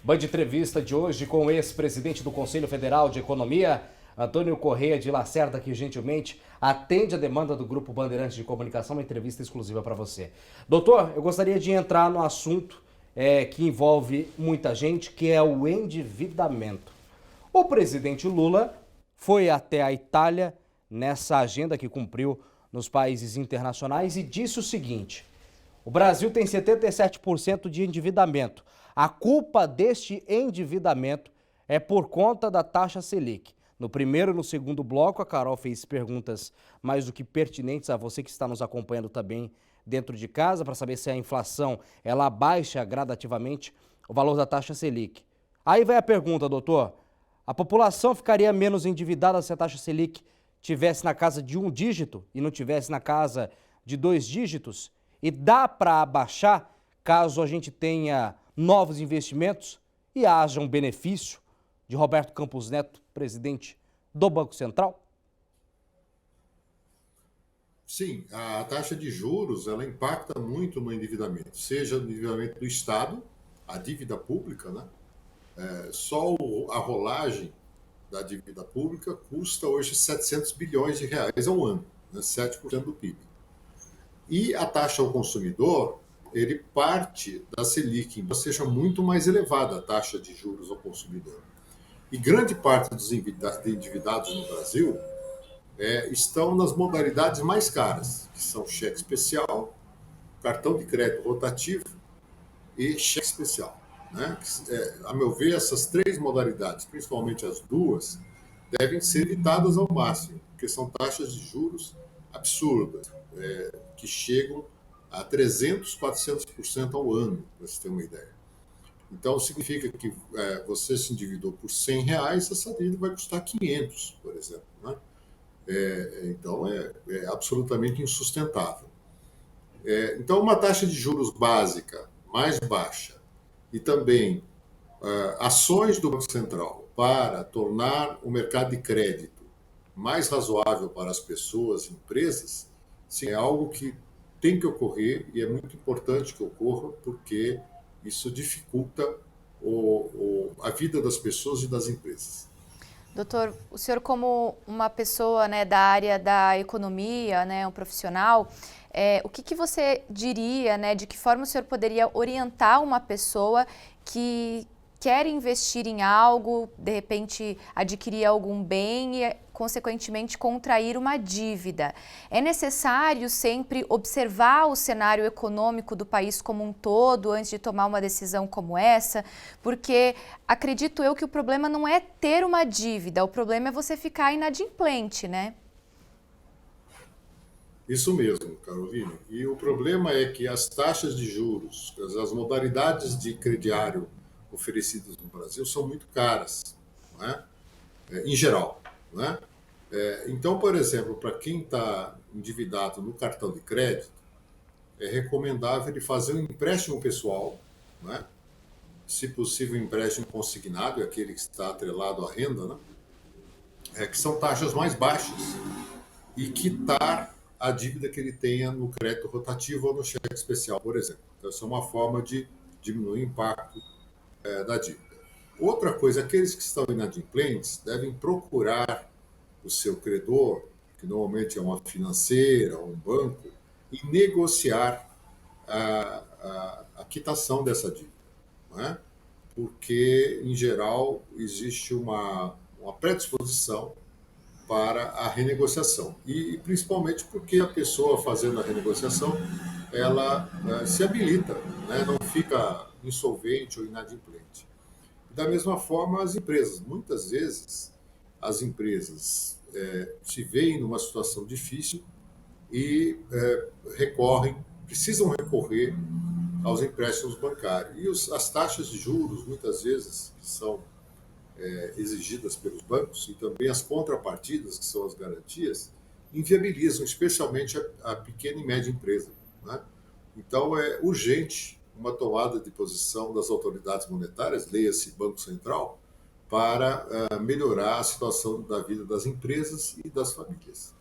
Band Entrevista de hoje com o ex-presidente do Conselho Federal de Economia, Antônio Correia de Lacerda, que gentilmente atende a demanda do Grupo Bandeirantes de Comunicação, uma entrevista exclusiva para você. Doutor, eu gostaria de entrar no assunto que envolve muita gente, que é o endividamento. O presidente Lula foi até a Itália nessa agenda que cumpriu nos países internacionais e disse o seguinte: o Brasil tem 77% de endividamento. A culpa deste endividamento é por conta da taxa Selic. No primeiro e no segundo bloco, a Carol fez perguntas mais do que pertinentes a você que está nos acompanhando também dentro de casa, para saber se a inflação ela abaixa gradativamente o valor da taxa Selic. Aí vai a pergunta, doutor: a população ficaria menos endividada se a taxa Selic tivesse na casa de 1 dígito e não tivesse na casa de 2 dígitos? E dá para abaixar caso a gente tenha novos investimentos e haja um benefício de Roberto Campos Neto, presidente do Banco Central? Sim, a taxa de juros ela impacta muito no endividamento, seja no endividamento do Estado, a dívida pública, né? Só a rolagem da dívida pública custa hoje 700 bilhões de reais ao ano, né? 7% do PIB. E a taxa ao consumidor, ele parte da Selic, embora seja muito mais elevada a taxa de juros ao consumidor. E grande parte dos endividados no Brasil estão nas modalidades mais caras, que são cheque especial, cartão de crédito rotativo e cheque especial. Né? A meu ver, essas três modalidades, principalmente as duas, devem ser evitadas ao máximo, porque são taxas de juros absurdas, que chegam a 300%, 400% ao ano, para você ter uma ideia. Então, significa que você se endividou por R$100, essa dívida vai custar 500, por exemplo. Né? Então, é absolutamente insustentável. Então, uma taxa de juros básica mais baixa e também ações do Banco Central para tornar o mercado de crédito mais razoável para as pessoas e empresas, sim, é algo que tem que ocorrer e é muito importante que ocorra, porque isso dificulta a vida das pessoas e das empresas. Doutor, o senhor como uma pessoa, né, da área da economia, né, um profissional, o que você diria, né, de que forma o senhor poderia orientar uma pessoa que quer investir em algo, de repente adquirir algum bem e, consequentemente, contrair uma dívida? É necessário sempre observar o cenário econômico do país como um todo antes de tomar uma decisão como essa? Porque acredito eu que o problema não é ter uma dívida, o problema é você ficar inadimplente, né? Isso mesmo, Carolina. E o problema é que as taxas de juros, as modalidades de crediário oferecidas no Brasil são muito caras, não é? Em geral. Não é? Então, por exemplo, para quem está endividado no cartão de crédito, é recomendável ele fazer um empréstimo pessoal, não é? Se possível, um empréstimo consignado, é aquele que está atrelado à renda, né? Que são taxas mais baixas, e quitar a dívida que ele tenha no crédito rotativo ou no cheque especial, por exemplo. Então, essa é uma forma de diminuir o impacto da dívida. Outra coisa, aqueles que estão inadimplentes devem procurar o seu credor, que normalmente é uma financeira, um banco, e negociar a quitação dessa dívida. Não é? Porque, em geral, existe uma predisposição para a renegociação. E principalmente porque a pessoa fazendo a renegociação, ela se habilita, né? Não fica insolvente ou inadimplente. Da mesma forma, as empresas. Muitas vezes, as empresas se veem numa situação difícil e precisam recorrer aos empréstimos bancários. E as taxas de juros, muitas vezes, que são exigidas pelos bancos, e também as contrapartidas, que são as garantias, inviabilizam especialmente a pequena e média empresa. Né? Então, é urgente uma tomada de posição das autoridades monetárias, leia-se Banco Central, para melhorar a situação da vida das empresas e das famílias.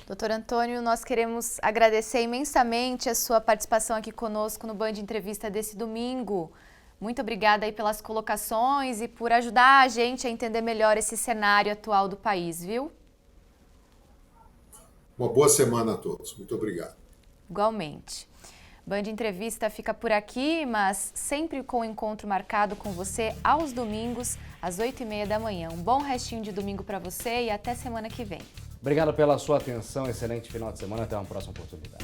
Doutor Antônio, nós queremos agradecer imensamente a sua participação aqui conosco no Band Entrevista desse domingo. Muito obrigada aí pelas colocações e por ajudar a gente a entender melhor esse cenário atual do país, viu? Uma boa semana a todos. Muito obrigado. Igualmente. Band Entrevista fica por aqui, mas sempre com o encontro marcado com você aos domingos, às 8h30 da manhã. Um bom restinho de domingo para você e até semana que vem. Obrigado pela sua atenção, excelente final de semana, até uma próxima oportunidade.